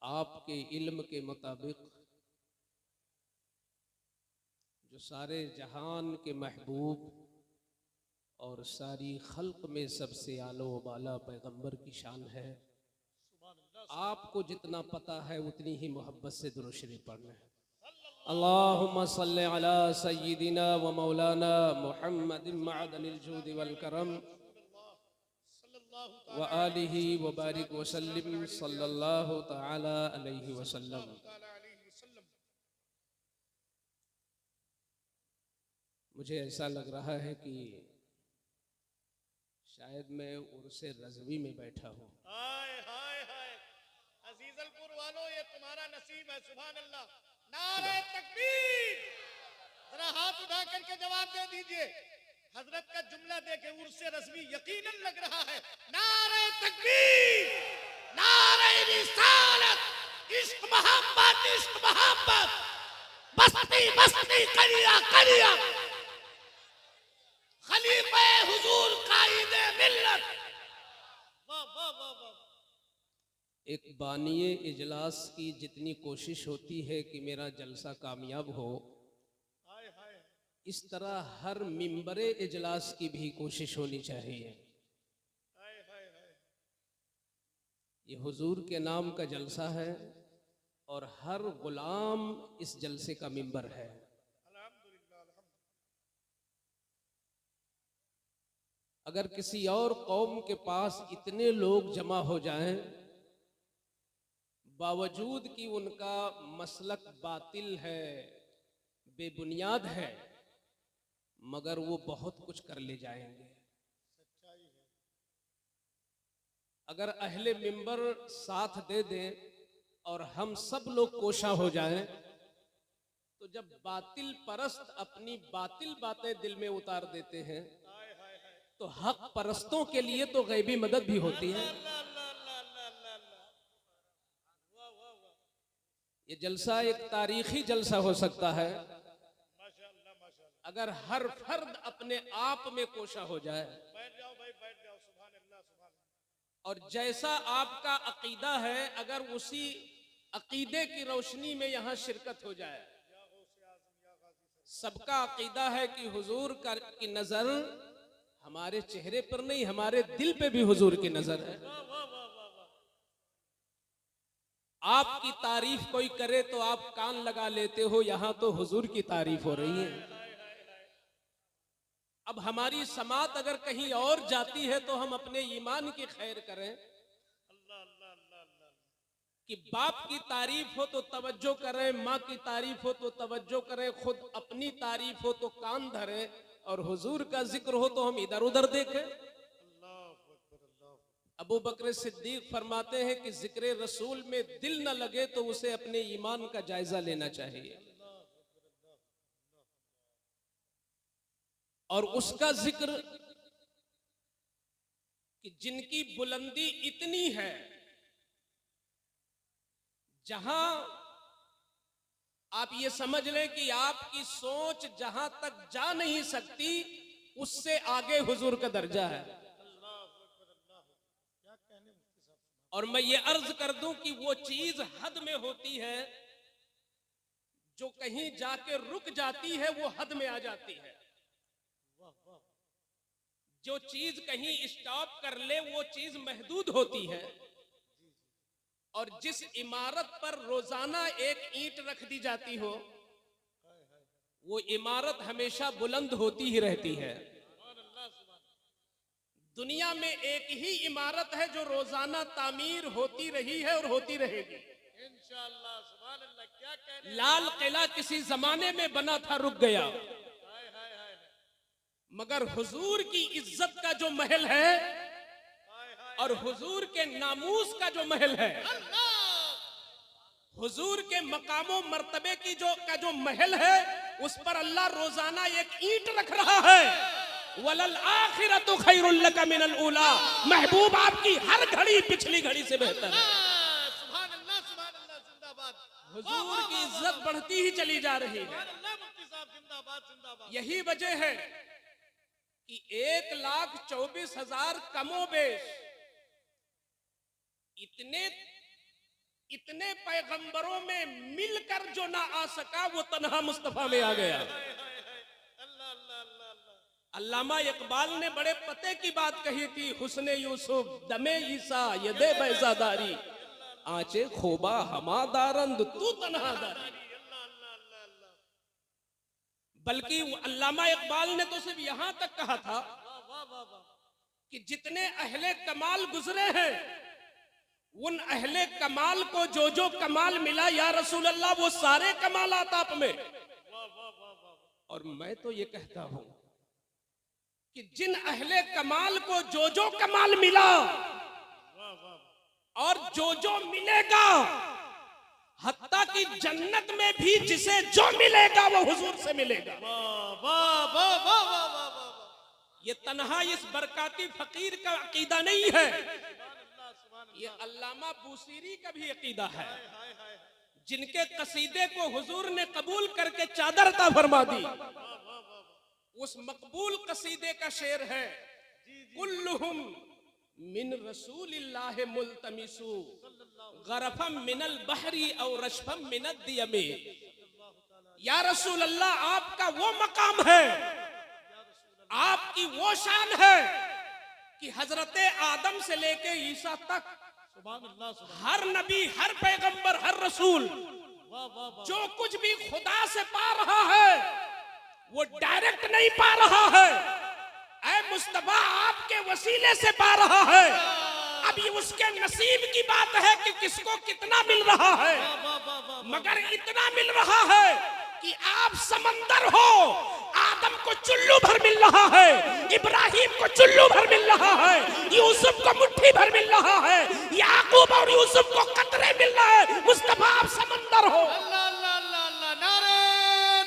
आपके इल्म के मुताबिक जो सारे जहान के महबूब और सारी खल्क में सबसे आलो बाला पैगंबर की शान है, आपको जितना पता है उतनी ही मोहब्बत से दुरूद शरीफ पढ़ना है। अल्लाहुम्मा सल्ली अला सय्यिदिना व मौलाना मुहम्मदिन मअदनिल जूद वल करम व आलिहि व बारिक व सल्लिम सल्लल्लाहु तआला अलैहि वसल्लम। मुझे ऐसा लग रहा है कि शायद मैं उर्से रज़वी में बैठा हूँ। हाय हाय हाय, अजीजलपुर वालों, ये तुम्हारा नसीब है। सुभान अल्लाह, नारे तकबीर। जरा हाथ उठा करके जवाब दे दीजिए। हजरत का जुमला देखे उर्से रज़वी यकीनन लग रहा है। नारे तकबीर, नारे रिसालत, इश्क मोहब्बत, बस्ती बस्ती करिया करिया, खलीफे हुजूर कायदे मिल्लत। वाह वाह वाह वाह। एक बानिए इजलास की जितनी कोशिश होती है कि मेरा जलसा कामयाब हो, हाय हाय, इस तरह हर मिंबरे इजलास की भी कोशिश होनी चाहिए। हाय हाय हाय। ये हुजूर के नाम का जलसा है और हर गुलाम इस जलसे का मिंबर है। अल्हम्दुलिल्लाह अल्हम्दुलिल्लाह। अगर किसी और कौम के पास इतने लोग जमा हो जाएं, बावजूद कि उनका मसलक बातिल है, बेबुनियाद है, मगर वो बहुत कुछ कर ले जाएंगे। सच्चाई है। अगर अहले मिंबर साथ दे दें और हम सब लोग कोशा हो जाएं, तो जब बातिल परस्त अपनी बातिल बातें दिल में उतार देते हैं, हाय हाय हाय। तो हक परस्तों के लिए तो गैबी मदद भी होती है। अल्लाह अल्लाह अल्लाह अल्लाह अल्लाह अल्लाह। वाह वाह वाह। ये जलसा एक तारीखी जलसा हो सकता है माशाअल्लाह माशाअल्लाह। अगर हर फर्द अपने आप में कोशा हो जाए बैठ जाओ भाई, बैठ जाओ। सुभान अल्लाह सुभान अल्लाह। और जैसा आपका अकीदा है अगर उसी अकीदे की रोशनी में यहाँ शिरकत हो जाए। या गौसे आज़म, या गाज़ी सर। सबका अकीदा है कि हुजूर की नजर हमारे चेहरे पर नहीं, हमारे दिल पे भी हुजूर की नजर है। वाह वाह वाह वाह वाह। आपकी तारीफ कोई करे तो आप कान लगा लेते हो, यहाँ तो हुजूर की तारीफ हो रही है। हाय हाय हाय। अब हमारी समात अगर कहीं और जाती है तो हम अपने ईमान की खैर करें अल्लाह अल्लाह अल्लाह अल्लाह। कि बाप की तारीफ हो तो तवज्जो करें, माँ की तारीफ हो तो तवज्जो करें, खुद अपनी तारीफ हो तो कान धरें, और हुजूर का जिक्र हो तो हम इधर उधर देखें। अल्लाह अकबर अल्लाह। अबू बकर सिद्दीक फरमाते हैं कि जिक्र रसूल में दिल न लगे तो उसे अपने ईमान का जायजा लेना चाहिए। और उसका जिक्र कि जिनकी बुलंदी इतनी है, जहां आप ये समझ लें कि आपकी सोच जहां तक जा नहीं सकती, उससे आगे हुजूर का दर्जा है। अल्लाह अकबर अल्लाह। क्या कहने मुफ्ती साहब। और मैं ये अर्ज कर दूं कि वो चीज हद में होती है, जो कहीं जाके रुक जाती है वो हद में आ जाती है। वाह वाह। जो चीज कहीं स्टॉप कर ले वो चीज महदूद होती है। और जिस इमारत पर रोजाना एक ईंट रख दी जाती हो, वो इमारत हमेशा बुलंद होती ही रहती है। सुभान अल्लाह सुभान अल्लाह। दुनिया में एक ही इमारत है जो रोजाना तामीर होती रही है और होती रहेगी। इंशाअल्लाह। सुभान अल्लाह। क्या कहने। लाल किला किसी जमाने में बना था, रुक गया, हाय हाय हाय मगर हुजूर की इज्जत का जो महल है हाय हाय। और हुजूर के नामूस का जो महल है, हुजूर के मकामों मर्तबे की जो महल है, उस पर अल्लाह रोजाना एक ईंट रख रहा है। वलल आखिरतु खैरुल लका मिनल ऊला, महबूब आपकी हर घड़ी पिछली घड़ी से बेहतर है। सुभान अल्लाह जिंदाबाद। हुजूर की इज्जत बढ़ती ही चली जा रही है। सुभान अल्लाह मुफ्ती साहब जिंदाबाद जिंदाबाद। यही वजह है कि 1,24,000 कमोबेश इतने पैगंबरों में मिलकर जो ना आ सका वो तन्हा मुस्तफा में आ गया। अल्लाह अल्लाह अल्लाह अल्लाह। अल्लामा इकबाल ने बड़े पते की बात कही थी, हुस्ने यूसुफ दमे ईसा यदे बैजादारी आंचे खोबा हमादारंद तू तन्हा दारी। बल्कि अल्लामा इकबाल ने तो सिर्फ यहां तक कहा था कि जितने अहले कमाल गुजरे हैं उन अहले कमाल को जो जो कमाल मिला या रसूल अल्लाह वो सारे कमालात आप में। और मैं तो ये कहता हूं कि जिन अहले कमाल को जो जो कमाल मिला और जो जो मिलेगा, हत्ता कि जन्नत में भी जिसे जो मिलेगा वो हुजूर से मिलेगा। ये तन्हा इस बरकाती फकीर का अकीदा नहीं है, ये अल्लामा बूसीरी का भी अकीदा है, जिनके कसीदे को हुजूर ने कबूल करके चादर अता फरमा दी। उस मकबूल कसीदे का शेर है, कुल्लुहुम मिन रसूलिल्लाह मुल्तमिसु गरफम मिनल बहरी और रशफम मिनद दियमे। या रसूल अल्लाह आपका वो मकाम है, आपकी वो शान है कि हजरत आदम से लेके ईसा तक हर नबी, हर पैगंबर, हर रसूल जो कुछ भी खुदा से पा रहा है वो डायरेक्ट नहीं पा रहा है, ऐ मुस्तफा आपके वसीले से पा रहा है। अभी उसके नसीब की बात है कि किसको कितना मिल रहा है, मगर इतना मिल रहा है कि आप समंदर हो, आदम को चुल्लू भर मिल रहा है, इब्राहिम को चुल्लू भर मिल रहा है, यूसुफ को मुट्ठी भर मिल रहा है, याकूब और यूसुफ को कतरे मिल रहा है। मुस्तफा आप समंदर हो। अल्लाह अल्लाह अल्लाह अल्लाह। नारे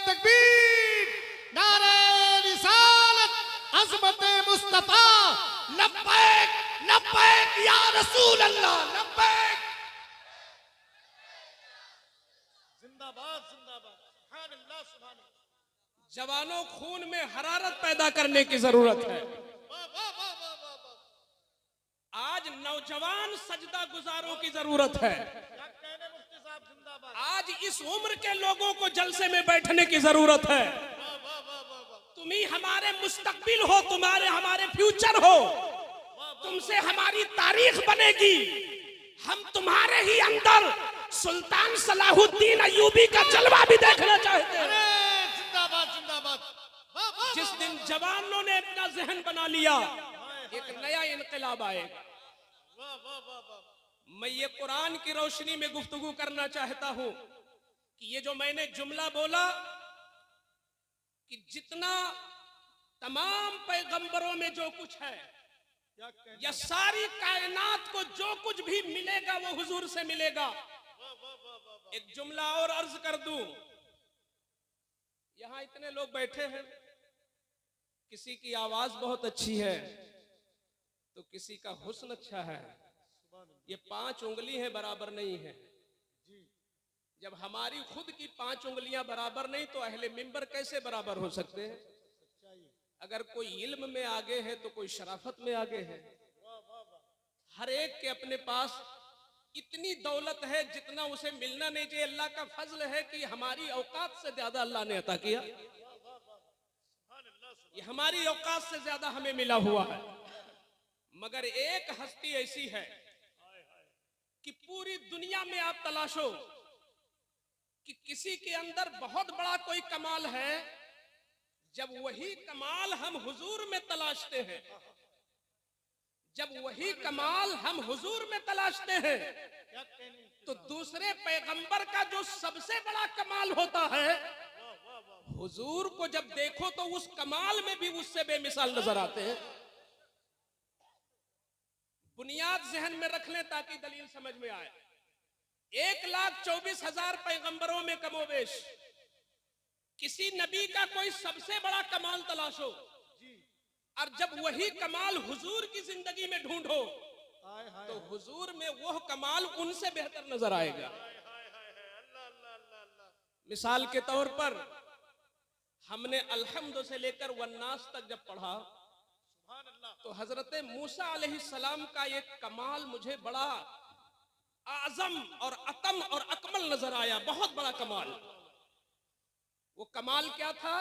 तकबीर, नारे रिसालत, अज़मत मुस्तफा, लब्बैक लब्बैक या रसूल अल्लाह, लब्बैक। जिंदाबाद जिंदाबाद, सुभान अल्लाह सुभान अल्लाह। जवानों, खून में हरारत पैदा करने की जरूरत है। आज नौजवान सजदा गुजारों की जरूरत है। आज इस उम्र के लोगों को जलसे में बैठने की जरूरत है। तुम ही हमारे मुस्तकबिल हो, तुम्हारे हमारे फ्यूचर हो, तुमसे हमारी तारीख बनेगी। हम तुम्हारे ही अंदर सुल्तान सलाहुद्दीन अय्यूबी का जलवा भी देखना चाहते हैं। जिस दिन जवानों ने अपना जहन बना लिया, एक नया इनकलाब आएगा। मैं ये कुरान की रोशनी में गुफ्तगू करना चाहता हूं कि ये जो मैंने जुमला बोला कि जितना तमाम पैगंबरों में जो कुछ है या सारी कायनात को जो कुछ भी मिलेगा वो हुजूर से मिलेगा। एक जुमला और अर्ज कर दूं, यहां इतने लोग बैठे हैं, किसी की आवाज बहुत अच्छी है तो किसी का हुस्न अच्छा है। ये 5 उंगली है बराबर नहीं है। जब हमारी खुद की 5 उंगलियां बराबर नहीं तो अहले मिंबर कैसे बराबर हो सकते हैं? अगर कोई इल्म में आगे है तो कोई शराफत में आगे है। हर एक के अपने पास इतनी दौलत है जितना उसे मिलना नहीं चाहिए। अल्लाह का फजल है कि हमारी औकात से ज्यादा अल्लाह ने अता किया। ये हमारी औकात से ज्यादा हमें मिला हुआ है। मगर एक हस्ती ऐसी है कि पूरी दुनिया में आप तलाशो कि किसी के अंदर बहुत बड़ा कोई कमाल है, जब वही कमाल हम हुजूर में तलाशते हैं, जब वही कमाल हम हुजूर में तलाशते हैं तो दूसरे पैगंबर का जो सबसे बड़ा कमाल होता है, हुजूर को जब देखो तो उस कमाल में भी उससे बेमिसाल नजर आते हैं। बुनियाद जहन में रख लें ताकि दलील समझ में आए। 1,24,000 पैगंबरों में कमोबेश किसी नबी का कोई सबसे बड़ा कमाल तलाशो और जब वही कमाल हुजूर की जिंदगी में ढूंढो तो हुजूर में वो कमाल उनसे बेहतर नजर आएगा। मिसाल के तौर पर हमने अलहम्द से लेकर वन्नास तक जब पढ़ा तो हजरत मूसा अलैहिस्सलाम का एक कमाल मुझे बड़ा आजम और अतम और अकमल नजर आया, बहुत बड़ा कमाल। वो कमाल क्या था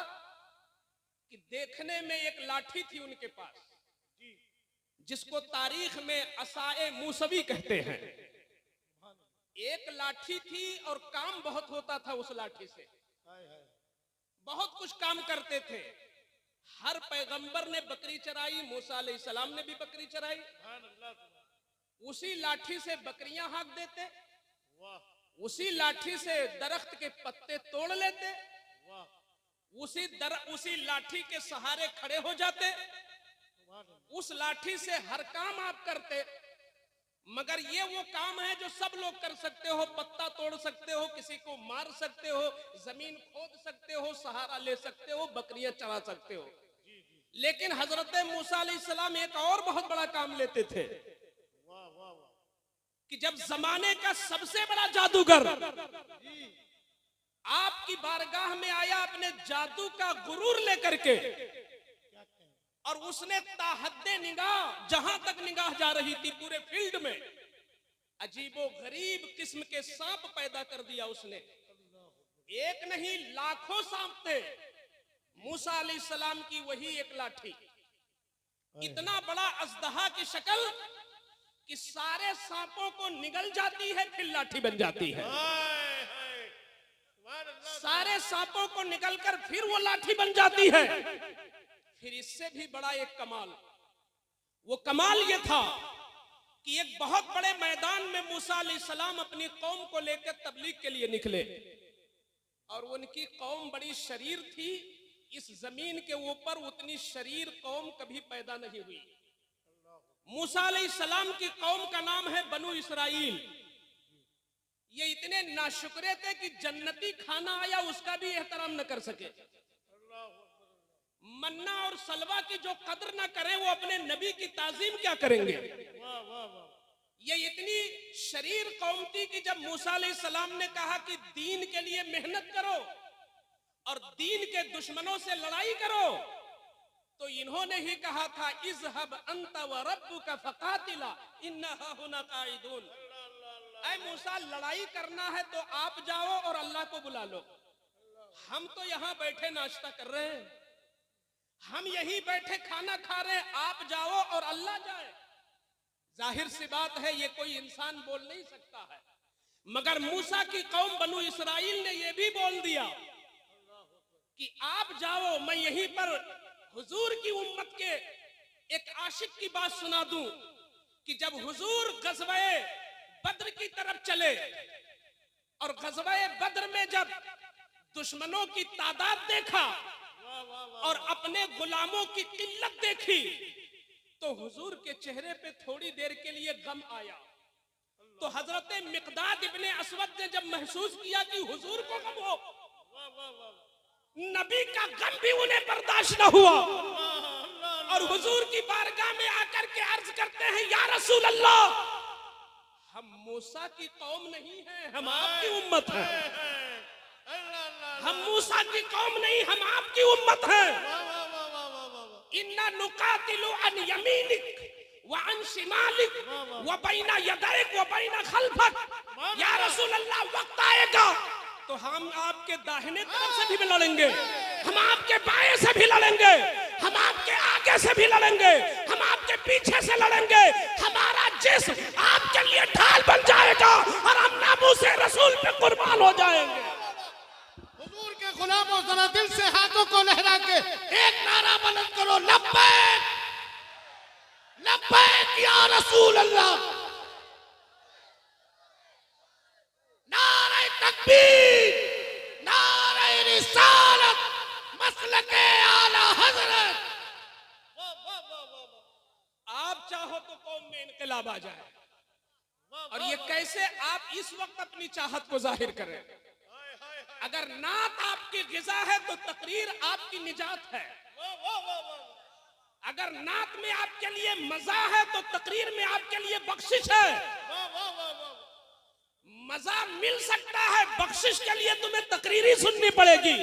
कि देखने में एक लाठी थी उनके पास, जिसको तारीख में असाए मूसवी कहते हैं। एक लाठी थी और काम बहुत होता था उस लाठी से, बहुत कुछ काम करते थे। हर पैगंबर ने बकरी चराई, मूसा अलैहिस्सलाम ने भी बकरी चराई। उसी लाठी से बकरियां हाँक देते, उसी लाठी से दरख्त के पत्ते तोड़ लेते, उसी लाठी के सहारे खड़े हो जाते, उस लाठी से हर काम आप करते। मगर ये वो काम है जो सब लोग कर सकते हो, पत्ता तोड़ सकते हो, किसी को मार सकते हो, जमीन खोद सकते हो, सहारा ले सकते हो, बकरियां चरा सकते हो। लेकिन हजरत मूसा अलैहिस्सलाम एक और बहुत बड़ा काम लेते थे कि जब जमाने का सबसे बड़ा जादूगर आपकी बारगाह में आया अपने जादू का गुरूर लेकर के, और उसने ताहद्दे निगाह, जहां तक निगाह जा रही थी पूरे फील्ड में, अजीबो गरीब किस्म के सांप पैदा कर दिया उसने। एक नहीं, लाखों सांप थे। मूसा अलैहिस्सलाम की वही एक लाठी, इतना बड़ा अजदहा की शक्ल कि सारे सांपों को निगल जाती है, फिर लाठी बन जाती है। सारे सांपों को निगलकर फिर वो लाठी बन जाती है। फिर इससे भी बड़ा एक कमाल, वो कमाल ये था कि एक बहुत बड़े मैदान में मूसा अलैहिस्सलाम अपनी कौम को लेकर तबलीग के लिए निकले, और उनकी कौम बड़ी शरीर थी। इस जमीन के ऊपर उतनी शरीर कौम कभी पैदा नहीं हुई। मूसा अलैहिस्सलाम की कौम का नाम है बनु इसराइल। ये इतने नाशुक्रे थे कि जन्नती खाना आया उसका भी एहतराम न कर सके। मन्ना और सलवा की जो कदर ना करें वो अपने नबी की ताजीम क्या करेंगे। ये इतनी शरीर कौम थी कि जब मूसा अलैहिस्सलाम ने कहा कि दीन के लिए मेहनत करो और दीन के दुश्मनों से लड़ाई करो, तो इन्होंने ही कहा था इज़हब अंत व रब्बुका फकातिला इन्ना हुना काइदून। ऐ मूसा, लड़ाई करना है तो आप जाओ और अल्लाह को बुला लो। हम तो यहाँ बैठे नाश्ता कर रहे हैं, हम यही बैठे खाना खा रहे हैं, आप जाओ और अल्लाह जाए। जाहिर सी बात है ये कोई इंसान बोल नहीं सकता है, मगर मूसा की कौम बनु इसराइल ने ये भी बोल दिया कि आप जाओ, मैं यहीं पर हुजूर की उम्मत के एक आशिक की बात सुना दूं कि जब हुजूर गज़वे बद्र की तरफ चले और गज़वे बद्र में जब दुश्मनों की तादाद देखा और अपने गुलामों की किल्लत देखी, तो हुजूर के चेहरे पे थोड़ी देर के लिए गम आया। तो हजरत मिक़दाद इब्ने अस्वद ने जब महसूस किया कि हुजूर को गम हो, नबी का गम भी उन्हें बर्दाश्त न हुआ, और हुजूर की बारगाह में आकर के अर्ज करते हैं, या रसूल अल्लाह, हम मूसा की कौम नहीं हैं, हम आपकी उम्मत हैं। हम मूसा की कौम नहीं, हम आपकी उम्मत हैं। इन्ना नुकातिलु अन यमीनिक व अन शिमालिक व बैना यदैक व बैना खल्फक। या रसूल अल्लाह, वक्त आएगा तो हम आपके दाहिने तरफ से भी लड़ेंगे, हम आपके बाएं से भी लड़ेंगे, हम आपके आगे से भी लड़ेंगे, हम आपके पीछे से लड़ेंगे। हमारा जिस्म आपके लिए ढाल बन जाएगा और हम नामूसे रसूल पे कुर्बान हो जाएंगे। हुजूर के गुलामों, जरा दिल से हाथों को लहरा के एक नारा बुलंद करो, लब्बैक लब्बैक या रसूल अल्लाह। नारे तकबीर, नारे रिसालत, मसलके आला हजरत। आप चाहो तो कौम में इनकलाब आ जाए, और ये कैसे आप इस वक्त अपनी चाहत को जाहिर करें। अगर नात आपकी गिज़ा है तो तकरीर आपकी निजात है। अगर नात में आपके लिए मजा है तो तकरीर में आपके लिए बख्शिश है। मजा मिल सकता है, बख्शिश के लिए तुम्हें तकरीर ही सुननी पड़ेगी।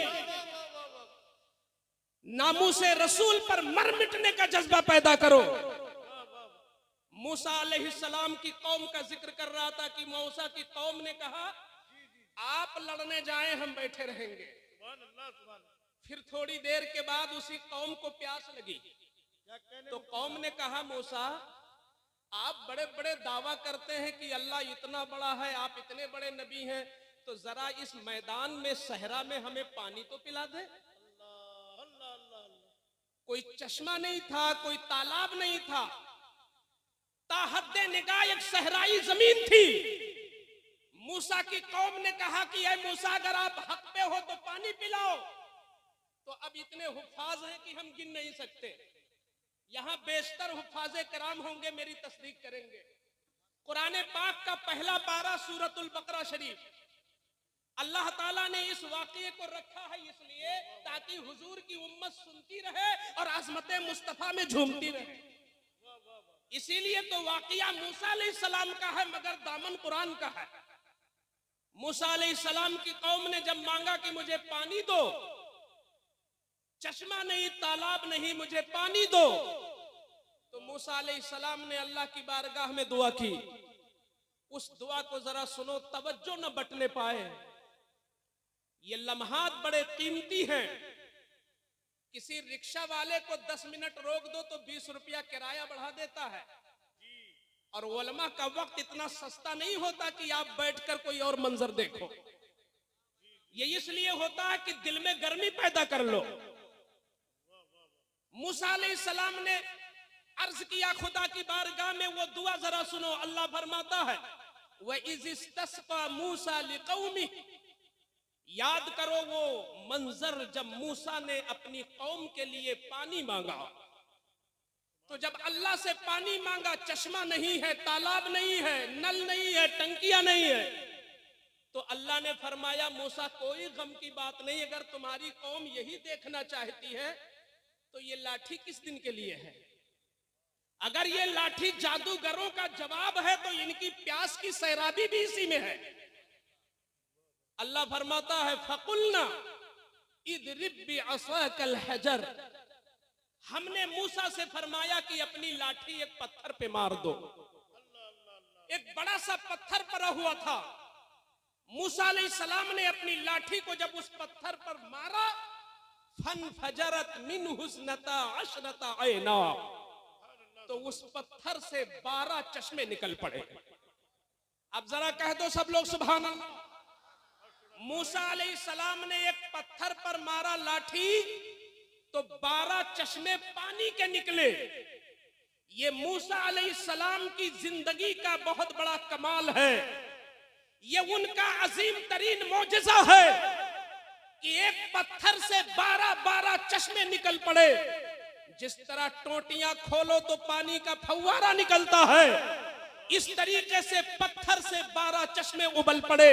नामूसे रसूल पर मर मिटने का जज्बा पैदा करो। मूसा अलैहिस्सलाम की कौम का जिक्र कर रहा था कि मूसा की कौम ने कहा आप लड़ने जाएं हम बैठे रहेंगे। फिर थोड़ी देर के बाद उसी कौम को प्यास लगी तो कौम ने कहा मूसा आप बड़े बड़े दावा करते हैं कि अल्लाह इतना बड़ा है, आप इतने बड़े नबी हैं, तो जरा इस मैदान में सहरा में हमें पानी तो पिला दे। कोई चश्मा नहीं था, कोई तालाब नहीं था, ताहद्दे निगाह एक सहराई जमीन थी। मूसा की कौम ने कहा कि ऐ मूसा अगर आप हक पे हो तो पानी पिलाओ। तो अब इतने हुफ्फाज हैं कि हम गिन नहीं सकते, यहां बेशतर हुफ्फाज़े किराम होंगे, मेरी तस्दीक करेंगे। कुरान पाक का पहला पारा सूरतुल बकरा शरीफ, अल्लाह ताला ने इस वाक़ये को रखा है इसलिए ताकि हुजूर की उम्मत सुनती रहे और अज़मते मुस्तफ़ा में झूमती रहे। इसीलिए तो वाक़या मूसा अलैहिस्सलाम का है मगर दामन कुरान का है। मूसा अलैहिस्सलाम की कौम ने जब मांगा कि मुझे पानी दो, चश्मा नहीं, तालाब नहीं, मुझे पानी दो, तो मूसा अलैहिस्सलाम ने अल्लाह की बारगाह में दुआ की। उस दुआ को जरा सुनो, तवज्जो न बटने पाए। ये लम्हात बड़े कीमती हैं। किसी रिक्शा वाले को 10 मिनट रोक दो तो 20 रुपया किराया बढ़ा देता है, और उलमा का वक्त इतना सस्ता नहीं होता कि आप बैठकर कोई और मंजर देखो। ये इसलिए होता है कि दिल में गर्मी पैदा कर लो। मूसा अलैहिस्सलाम ने अर्ज किया खुदा की बारगाह में, वो दुआ जरा सुनो। अल्लाह फरमाता है व इज़ इस्तस्क़ा मूसा लिक़ौमी, याद करो वो मंजर जब मूसा ने अपनी कौम के लिए पानी मांगा। तो जब अल्लाह से पानी मांगा, चश्मा नहीं है, तालाब नहीं है, नल नहीं है, टंकियां नहीं है, तो अल्लाह ने फरमाया मूसा कोई गम की बात नहीं, अगर तुम्हारी कौम यही देखना चाहती है तो ये लाठी किस दिन के लिए है? अगर ये लाठी जादूगरों का जवाब है तो इनकी प्यास की सैराबी भी इसी में है। अल्लाह फरमाता है फकुलना इदरिब बिअसाकल हजर, हमने मूसा से फरमाया कि अपनी लाठी एक पत्थर पे मार दो। एक बड़ा सा पत्थर पड़ा हुआ था। मूसा अलैहिस्सलाम ने अपनी लाठी को जब उस पत्थर पर मारा, फनफजरत मिन्हु इस्नता अशरता ऐना, तो उस पत्थर से 12 चश्मे निकल पड़े। अब जरा कह दो सब लोग सुभान अल्लाह। मूसा अलैहिस्सलाम ने एक पत्थर पर मारा लाठी तो 12 चश्मे पानी के निकले। ये मूसा अलैहिस्सलाम की जिंदगी का बहुत बड़ा कमाल है। ये उनका अजीम तरीन मौजज़ा है कि एक पत्थर से 12 चश्मे निकल पड़े। जिस तरह टोटियां खोलो तो पानी का फव्वारा निकलता है, इस तरीके से पत्थर से 12 चश्मे उबल पड़े।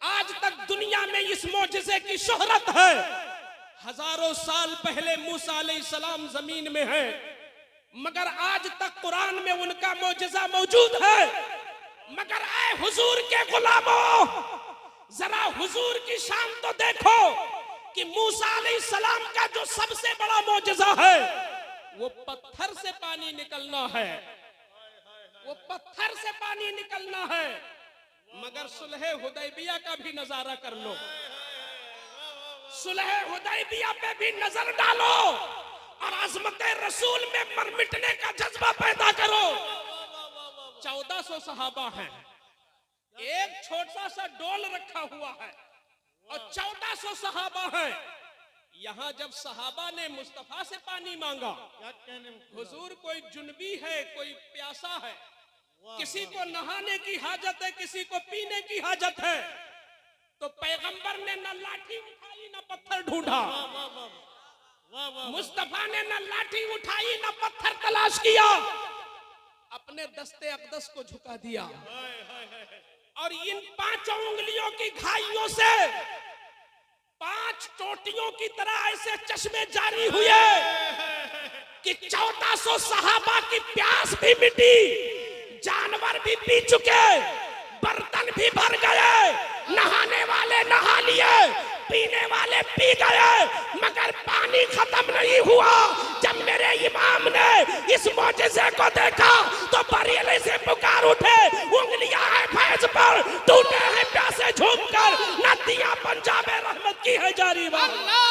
आज तक दुनिया में इस मौजज़े की शोहरत है। हजारों साल पहले मूसा अलैहिस्सलाम जमीन में है, मगर आज तक कुरान में उनका मौजज़ा मौजूद है। मगर ऐ हुजूर के गुलामों, जरा हुजूर की शान तो देखो कि मूसा अलैहिस्सलाम का जो सबसे बड़ा मौजज़ा है वो पत्थर से पानी निकलना है, वो पत्थर से पानी निकलना है। मगर सुलह हुदैबिया का भी नजारा कर लो, सुलह हुदैबिया पे भी नजर डालो और अज़मत रसूल में मर मिटने का जज्बा पैदा करो। 1400 सहाबा हैं, एक छोटा सा डोल रखा हुआ है और 1400 सहाबा हैं। यहां जब सहाबा ने मुस्तफा से पानी मांगा, हुजूर कोई जुनबी है, कोई प्यासा है, किसी को नहाने की हाजत है, किसी को पीने की हाजत है, तो पैगंबर ने न लाठी उठाई न पत्थर ढूंढा। मुस्तफा ने न लाठी उठाई न पत्थर तलाश किया, अपने दस्ते अक़दस को झुका दिया और इन 5 उंगलियों की घाइयों से 5 चोटियों की तरह ऐसे चश्मे जारी हुए कि 1400 सहाबा की प्यास भी मिटी, जानवर भी पी चुके, बर्तन भी भर गए, नहाने वाले नहा लिए, पीने वाले पी गए, मगर पानी खत्म नहीं हुआ। जब मेरे इमाम ने इस मौजज़े को देखा तो बरेली से पुकार उठे, उंगलियां हैं फैज पर, टूटे हैं प्यासे झूमकर, नदियां पंजाब रहमत की है जारी। अल्लाह